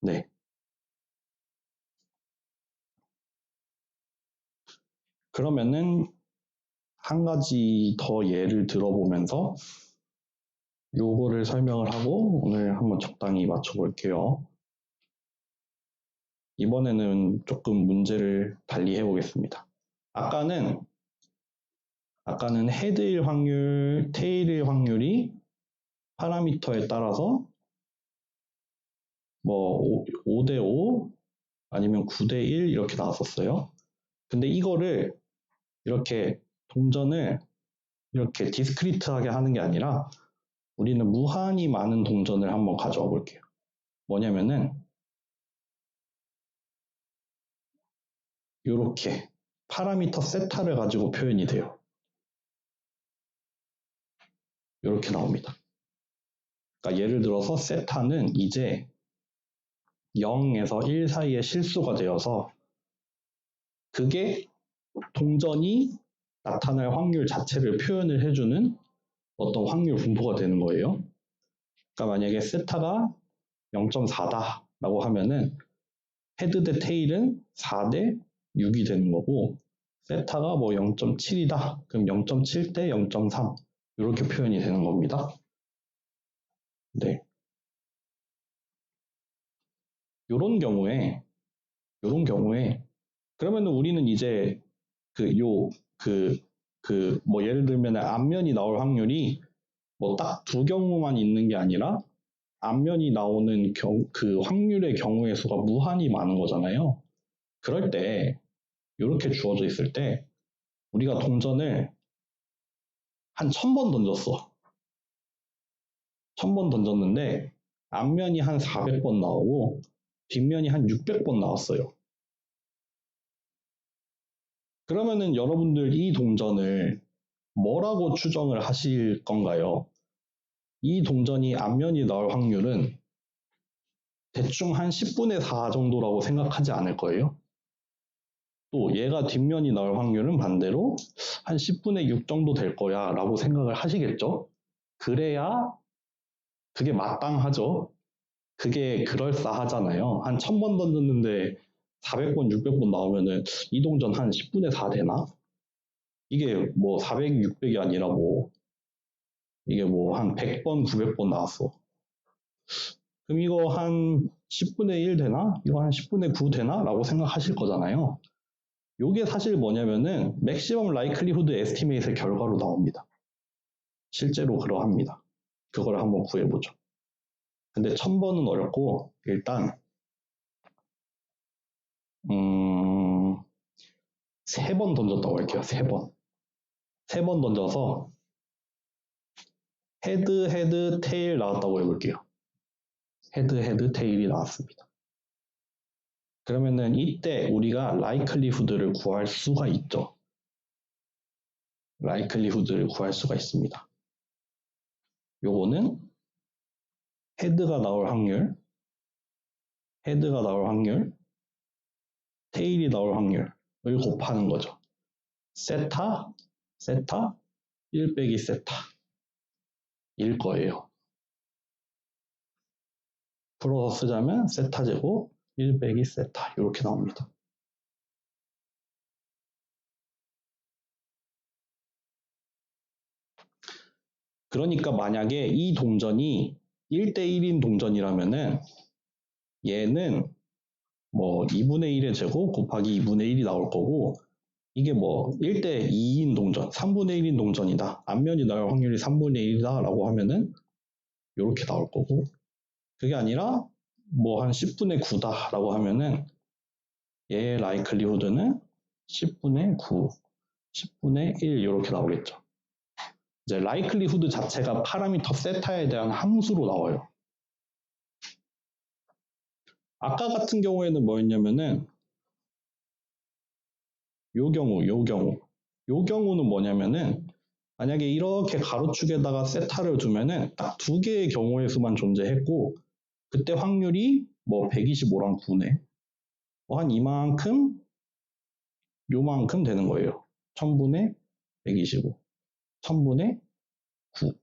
네. 그러면은 한 가지 더 예를 들어보면서 요거를 설명을 하고 오늘 한번 적당히 맞춰볼게요. 이번에는 조금 문제를 달리 해보겠습니다. 아까는 헤드일 확률, 테일일 확률이 파라미터에 따라서 뭐 5대5 아니면 9대1 이렇게 나왔었어요. 근데 이거를 이렇게 동전을 이렇게 디스크리트하게 하는 게 아니라 우리는 무한히 많은 동전을 한번 가져와 볼게요. 뭐냐면은 이렇게 파라미터 세타를 가지고 표현이 돼요. 이렇게 나옵니다. 그러니까 예를 들어서 세타는 이제 0에서 1 사이의 실수가 되어서 그게 동전이 나타날 확률 자체를 표현을 해주는 어떤 확률 분포가 되는 거예요. 그러니까 만약에 세타가 0.4다 라고 하면은 헤드 대 테일은 4대 6이 되는 거고 세타가 뭐 0.7이다 그럼 0.7 대 0.3 이렇게 표현이 되는 겁니다. 네. 요런 경우에 그러면은 우리는 이제 뭐 예를 들면 앞면이 나올 확률이 뭐 딱 두 경우만 있는 게 아니라 앞면이 나오는 그 확률의 경우의 수가 무한히 많은 거잖아요. 그럴 때 이렇게 주어져 있을 때 우리가 동전을 한 1000번 던졌어. 1000번 던졌는데 앞면이 한 400번 나오고 뒷면이 한 600번 나왔어요. 그러면은 여러분들 이 동전을 뭐라고 추정을 하실 건가요? 이 동전이 앞면이 나올 확률은 대충 한 10분의 4 정도라고 생각하지 않을 거예요. 또 얘가 뒷면이 나올 확률은 반대로 한 10분의 6 정도 될 거야 라고 생각을 하시겠죠? 그래야 그게 마땅하죠. 그게 그럴싸하잖아요. 한 1000번 던졌는데 400번, 600번 나오면은 이 동전 한 10분의 4 되나? 이게 뭐 400, 600이 아니라 뭐 이게 뭐 한 100번, 900번 나왔어. 그럼 이거 한 10분의 1 되나? 이거 한 10분의 9 되나? 라고 생각하실 거잖아요. 요게 사실 뭐냐면은 맥시멈 라이클리후드 에스티메이트의 결과로 나옵니다. 실제로 그러합니다. 그걸 한번 구해보죠. 근데 1000번은 어렵고 일단 3번 던졌다고 할게요. 3번. 3번 던져서 헤드, 테일 나왔다고 해볼게요. 헤드, 테일이 나왔습니다. 그러면은 이때 우리가 라이클리후드를 구할 수가 있죠. 라이클리후드를 구할 수가 있습니다. 요거는 헤드가 나올 확률, 테일이 나올 확률을 곱하는 거죠. 세타, 1 빼기 세타 일 거예요. 풀어서 쓰자면 세타 제곱 1 빼기 세타 이렇게 나옵니다. 그러니까 만약에 이 동전이 1대1인 동전이라면은 얘는 뭐 2분의 1의 제곱 곱하기 2분의 1이 나올 거고 이게 뭐 1대2인 동전, 3분의 1인 동전이다. 앞면이 나올 확률이 3분의 1이다 라고 하면은 이렇게 나올 거고 그게 아니라 뭐 한 10분의 9다 라고 하면은 얘의 라이클리후드는 10분의 9, 10분의 1 이렇게 나오겠죠. 이제 라이클리후드 자체가 파라미터 세타에 대한 함수로 나와요. 아까 같은 경우에는 뭐였냐면은 요 경우는 뭐냐면은 만약에 이렇게 가로축에다가 세타를 두면은 딱 두 개의 경우의 수만 존재했고 그때 확률이 뭐 125랑 9네. 한 이만큼 요만큼 되는 거예요. 1000분의 125, 1000분의 9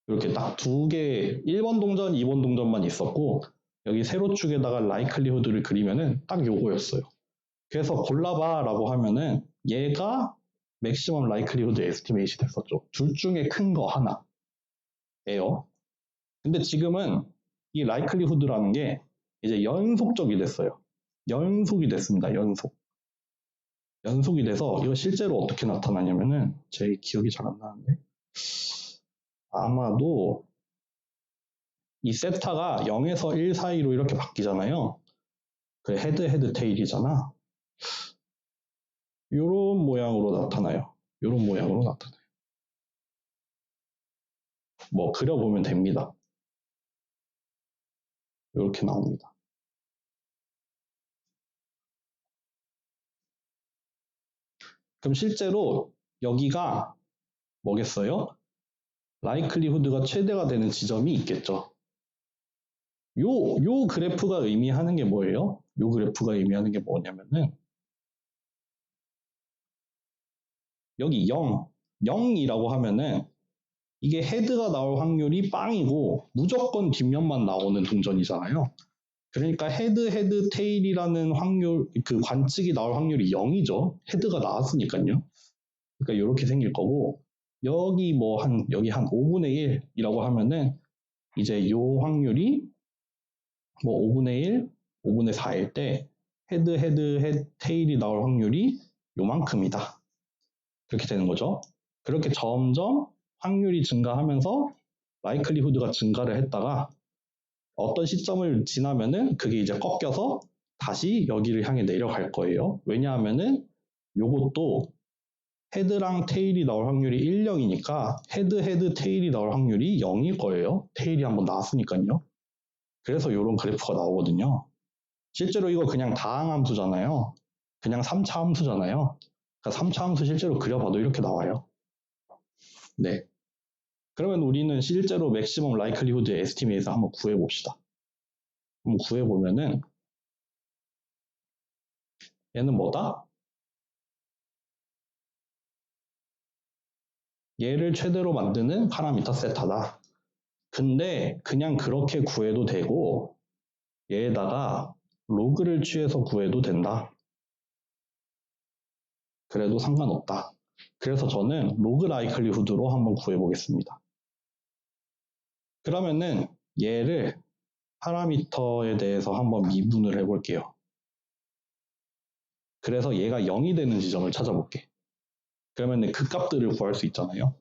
이렇게 딱 두 개 1번 동전, 2번 동전만 있었고 여기 세로축에다가 라이클리후드를 그리면은 딱 요거였어요. 그래서 골라봐 라고 하면은 얘가 맥시멈 라이클리후드 에스티메이트이 됐었죠. 둘 중에 큰 거 하나예요. 근데 지금은 이 라이클리후드라는 게 이제 연속적이 됐어요. 연속이 됐습니다. 연속이 돼서 이거 실제로 어떻게 나타나냐면은 제 기억이 잘 안 나는데 아마도 이 세타가 0에서 1 사이로 이렇게 바뀌잖아요. 그 헤드 테일이잖아. 요런 모양으로 나타나요. 요런 모양으로 나타나요. 뭐 그려보면 됩니다. 이렇게 나옵니다. 그럼 실제로 여기가 뭐겠어요? 라이클리후드가 최대가 되는 지점이 있겠죠. 요 그래프가 의미하는 게 뭐예요? 요 그래프가 의미하는 게 뭐냐면은 여기 0이라고 하면은 이게 헤드가 나올 확률이 빵이고 무조건 뒷면만 나오는 동전이잖아요. 그러니까 헤드 테일이라는 확률, 그 관측이 나올 확률이 0이죠. 헤드가 나왔으니까요. 그러니까 이렇게 생길 거고 여기 여기 한 5분의 1이라고 하면은 이제 요 확률이 뭐 5분의 1, 5분의 4일 때 헤드 테일이 나올 확률이 요만큼이다. 그렇게 되는 거죠. 그렇게 점점 확률이 증가하면서 라이클리후드가 증가를 했다가 어떤 시점을 지나면은 그게 이제 꺾여서 다시 여기를 향해 내려갈 거예요. 왜냐하면은 요것도 헤드랑 테일이 나올 확률이 1, 0이니까 헤드 테일이 나올 확률이 0일 거예요. 테일이 한번 나왔으니까요. 그래서 이런 그래프가 나오거든요. 실제로 이거 그냥 다항함수잖아요. 그냥 3차 함수잖아요. 그러니까 3차 함수 실제로 그려봐도 이렇게 나와요. 네. 그러면 우리는 실제로 맥시멈 라이클리후드 에스티메이트에서 한번 구해봅시다. 한번 구해보면은 얘는 뭐다? 얘를 최대로 만드는 파라미터 세타다. 근데 그냥 그렇게 구해도 되고 얘에다가 로그를 취해서 구해도 된다. 그래도 상관없다. 그래서 저는 로그 라이클리후드로 한번 구해보겠습니다. 그러면은 얘를 파라미터에 대해서 한번 미분을 해볼게요. 그래서 얘가 0이 되는 지점을 찾아볼게. 그러면은 그 값들을 구할 수 있잖아요.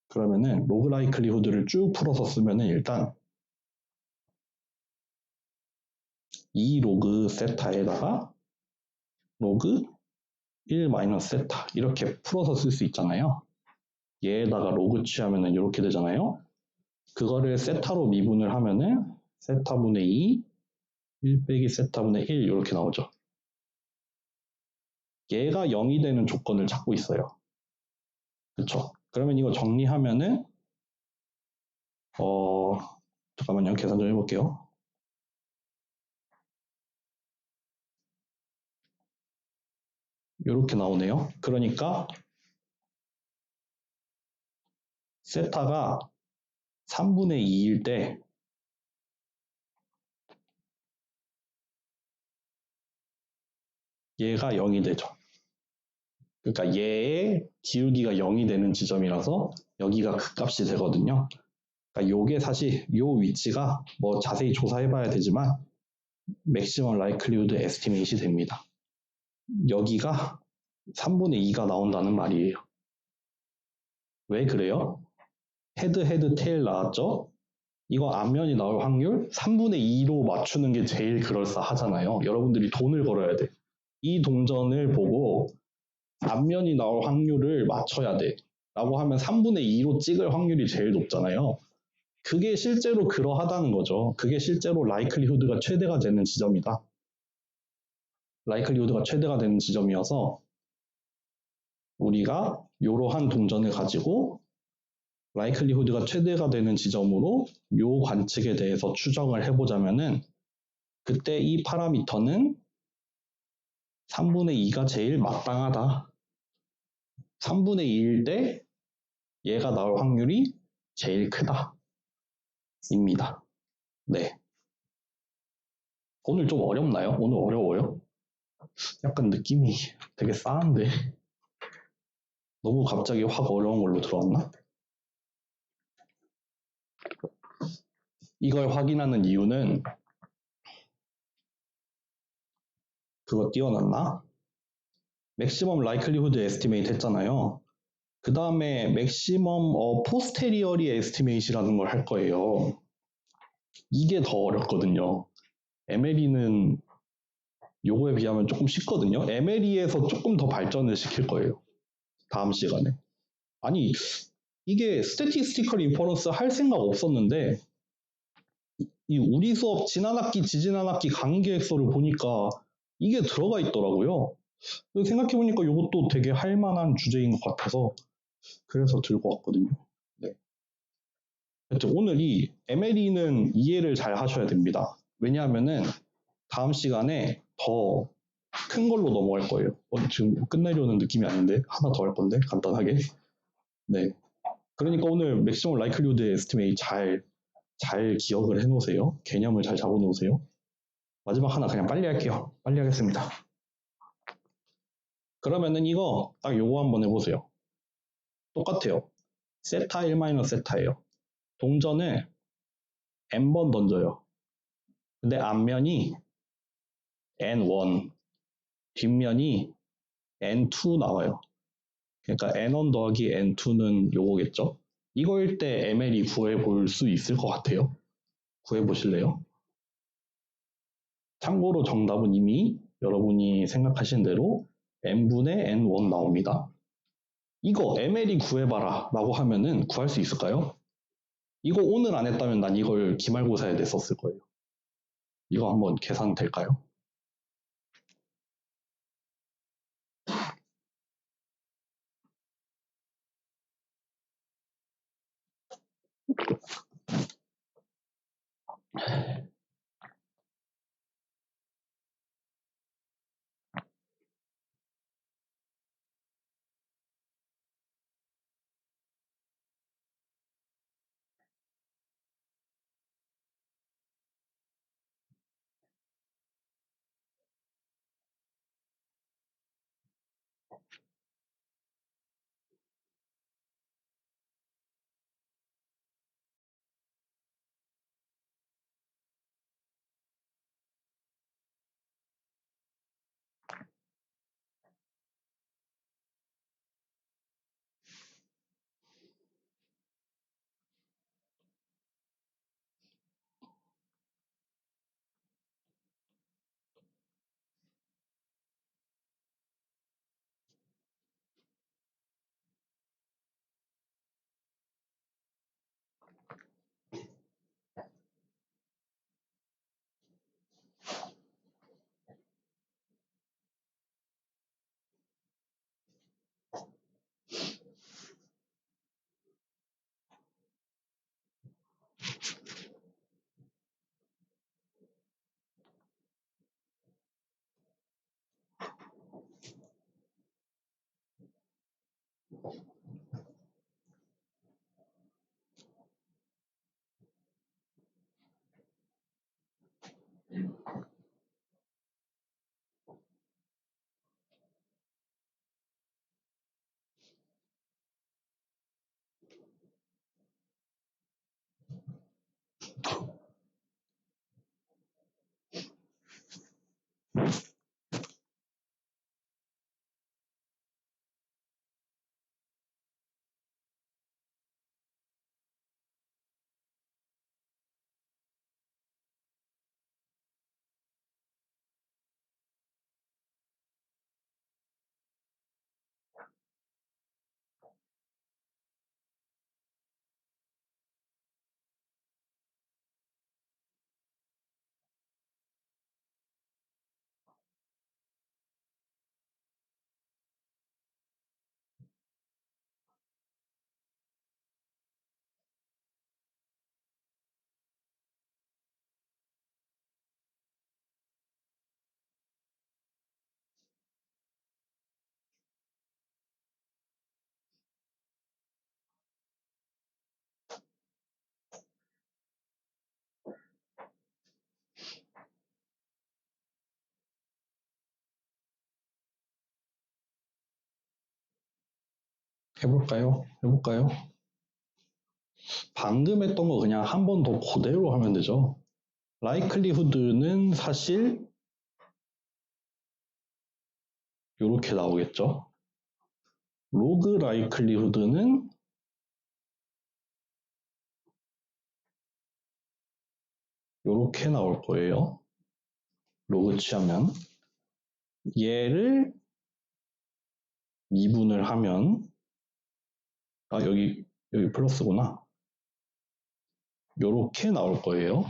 그러면은 로그 라이클리후드를 쭉 풀어서 쓰면은 일단 2 로그 세타에다가 로그 1 마이너스 세타 이렇게 풀어서 쓸 수 있잖아요. 얘에다가 로그 취하면은 이렇게 되잖아요. 그거를 세타로 미분을 하면은 세타분의 2 1 빼기 세타분의 1 이렇게 나오죠. 얘가 0이 되는 조건을 찾고 있어요. 그쵸? 그러면 이거 정리하면은 잠깐만요. 계산 좀 해볼게요. 이렇게 나오네요. 그러니까 세타가 3분의 2일 때 얘가 0이 되죠. 그러니까 얘의 기울기가 0이 되는 지점이라서 여기가 그 값이 되거든요. 그러니까 요게 사실 요 위치가 뭐 자세히 조사해봐야 되지만 맥시멈 라이클리후드 에스티메이트이 됩니다. 여기가 3분의 2가 나온다는 말이에요. 왜 그래요? 헤드 테일 나왔죠? 이거 앞면이 나올 확률 3분의 2로 맞추는 게 제일 그럴싸하잖아요. 여러분들이 돈을 걸어야 돼. 이 동전을 보고 앞면이 나올 확률을 맞춰야 돼. 라고 하면 3분의 2로 찍을 확률이 제일 높잖아요. 그게 실제로 그러하다는 거죠. 그게 실제로 라이클리후드가 최대가 되는 지점이다. 라이클리후드가 최대가 되는 지점이어서 우리가 이러한 동전을 가지고 라이클리후드가 최대가 되는 지점으로 요 관측에 대해서 추정을 해보자면은 그때 이 파라미터는 3분의 2가 제일 마땅하다. 3분의 2일 때 얘가 나올 확률이 제일 크다. 입니다. 네. 오늘 좀 어렵나요? 오늘 어려워요? 약간 느낌이 되게 싸한데. 너무 갑자기 확 어려운 걸로 들어왔나? 이걸 확인하는 이유는 그거 띄워놨나? 맥시멈 라이클리후드 에스티메이트 했잖아요. 그 다음에 맥시멈 포스테리어리 에스티메이트라는 걸 할 거예요. 이게 더 어렵거든요. MLE는 요거에 비하면 조금 쉽거든요. MLE에서 조금 더 발전을 시킬 거예요. 다음 시간에. 아니, 이게 스태티스티컬 인퍼런스 할 생각 없었는데 이 우리 수업 지난 학기, 지지난 학기 강의계획서를 보니까 이게 들어가 있더라고요. 생각해보니까 이것도 되게 할 만한 주제인 것 같아서 그래서 들고 왔거든요. 네. 오늘 이 MLE는 이해를 잘 하셔야 됩니다. 왜냐하면은 다음 시간에 더 큰 걸로 넘어갈 거예요. 지금 끝내려는 느낌이 아닌데 하나 더 할 건데 간단하게. 네. 그러니까 오늘 맥시멈 라이클리후드 에스티메이트 잘 기억을 해놓으세요. 개념을 잘 잡아놓으세요. 마지막 하나 그냥 빨리 할게요. 빨리 하겠습니다. 그러면은 이거 딱 요거 한번 해보세요. 똑같아요. 세타 1 세타예요. 동전을 n번 던져요. 근데 앞면이 n1, 뒷면이 n2 나와요. 그러니까 n1 더하기 n2는 요거겠죠? 이거일 때 ML이 구해볼 수 있을 것 같아요. 구해보실래요? 참고로 정답은 이미 여러분이 생각하신 대로 n분의 n1 나옵니다. 이거 ML이 구해봐라 라고 하면은 구할 수 있을까요? 이거 오늘 안 했다면 난 이걸 기말고사에 냈었을 거예요. 이거 한번 계산 될까요? 해볼까요? 방금 했던 거 그냥 한 번 더 그대로 하면 되죠. likelihood는 사실 이렇게 나오겠죠. log likelihood는 이렇게 나올 거예요. 로그 취하면 얘를 미분을 하면 여기 플러스구나. 이렇게 나올 거예요.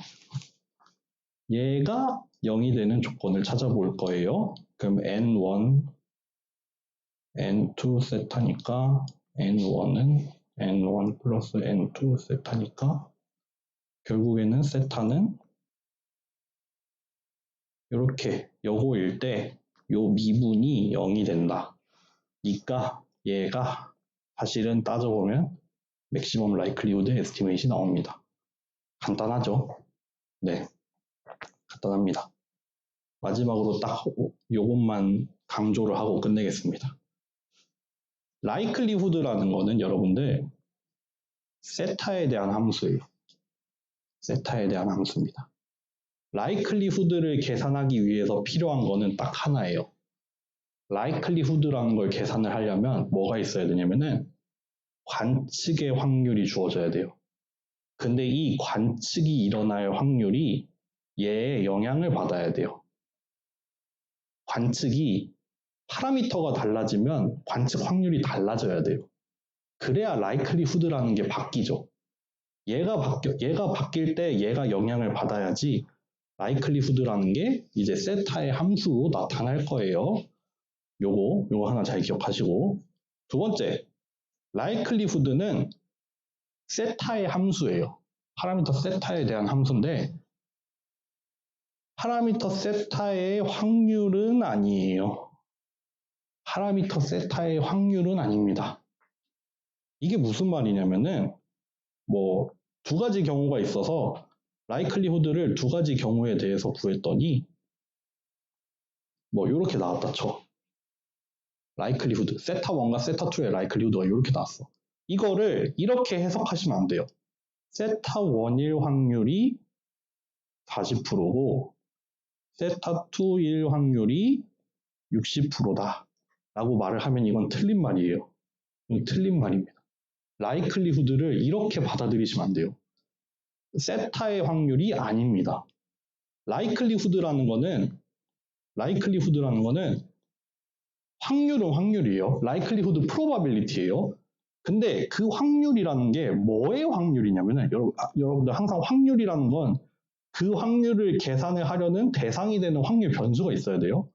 얘가 0이 되는 조건을 찾아볼 거예요. 그럼 n1, n2 세타니까 n1은 n1 플러스 n2 세타니까 결국에는 세타는 이렇게 요거일 때 요 미분이 0이 된다. 그러니까 얘가 사실은 따져보면 맥시멈 라이클리후드 에스티메이트이 나옵니다. 간단하죠? 네, 간단합니다. 마지막으로 딱 요것만 강조를 하고 끝내겠습니다. 라이클리후드라는 거는 여러분들 세타에 대한 함수예요. 세타에 대한 함수입니다. 라이클리후드를 계산하기 위해서 필요한 거는 딱 하나예요. 라이클리후드라는 걸 계산을 하려면 뭐가 있어야 되냐면은 관측의 확률이 주어져야 돼요. 근데 이 관측이 일어날 확률이 얘의 영향을 받아야 돼요. 관측이 파라미터가 달라지면 관측 확률이 달라져야 돼요. 그래야 라이클리후드라는 게 바뀌죠. 얘가 바뀔 때 얘가 영향을 받아야지 라이클리후드라는 게 이제 세타의 함수로 나타날 거예요. 요거 하나 잘 기억하시고. 두 번째, 라이클리후드는 세타의 함수예요. 파라미터 세타에 대한 함수인데 파라미터 세타의 확률은 아니에요. 파라미터 세타의 확률은 아닙니다. 이게 무슨 말이냐면은 뭐 두 가지 경우가 있어서 라이클리후드를 두 가지 경우에 대해서 구했더니 뭐 이렇게 나왔다 쳐. 라이클리후드 세타1과 세타2의 라이클리후드가 이렇게 나왔어. 이거를 이렇게 해석하시면 안 돼요. 세타1일 확률이 40%고 세타2일 확률이 60%다 라고 말을 하면 이건 틀린 말이에요. 이건 틀린 말입니다. 라이클리후드를 이렇게 받아들이시면 안 돼요. 세타의 확률이 아닙니다. 라이클리후드라는 거는 확률은 확률이에요. 라이클리후드 프로바빌리티예요. 근데 그 확률이라는 게 뭐의 확률이냐면은 여러분들 항상 확률이라는 건 그 확률을 계산을 하려는 대상이 되는 확률 변수가 있어야 돼요.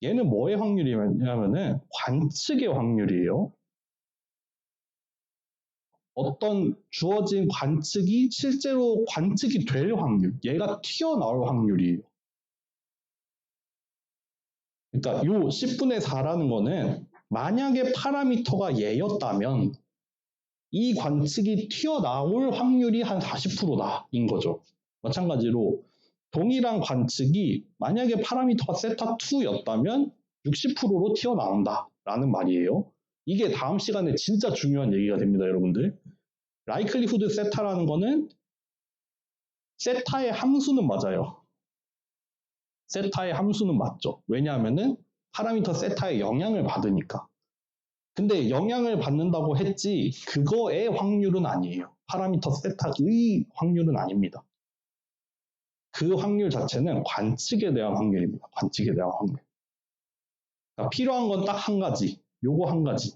얘는 뭐의 확률이냐면은 관측의 확률이에요. 어떤 주어진 관측이 실제로 관측이 될 확률, 얘가 튀어나올 확률이에요. 그러니까 요 10분의 4라는 거는 만약에 파라미터가 얘였다면 이 관측이 튀어나올 확률이 한 40%다인 거죠. 마찬가지로 동일한 관측이 만약에 파라미터가 세타2였다면 60%로 튀어나온다라는 말이에요. 이게 다음 시간에 진짜 중요한 얘기가 됩니다, 여러분들. 라이클리후드 세타라는 거는 세타의 함수는 맞아요. 세타의 함수는 맞죠. 왜냐하면은 파라미터 세타의 영향을 받으니까. 근데 영향을 받는다고 했지 그거의 확률은 아니에요. 파라미터 세타의 확률은 아닙니다. 그 확률 자체는 관측에 대한 확률입니다. 관측에 대한 확률. 그러니까 필요한 건 딱 한 가지. 요거 한 가지.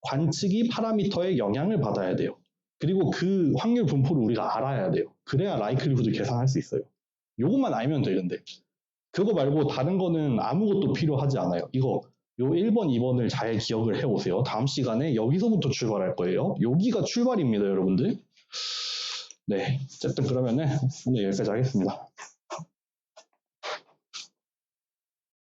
관측이 파라미터에 영향을 받아야 돼요. 그리고 그 확률 분포를 우리가 알아야 돼요. 그래야 라이클리후드 계산할 수 있어요. 요것만 알면 되는데 그거 말고 다른 거는 아무것도 필요하지 않아요. 요 1번, 2번을 잘 기억을 해오세요. 다음 시간에 여기서부터 출발할 거예요. 여기가 출발입니다, 여러분들. 네, 어쨌든 그러면은 오늘 여기까지 하겠습니다.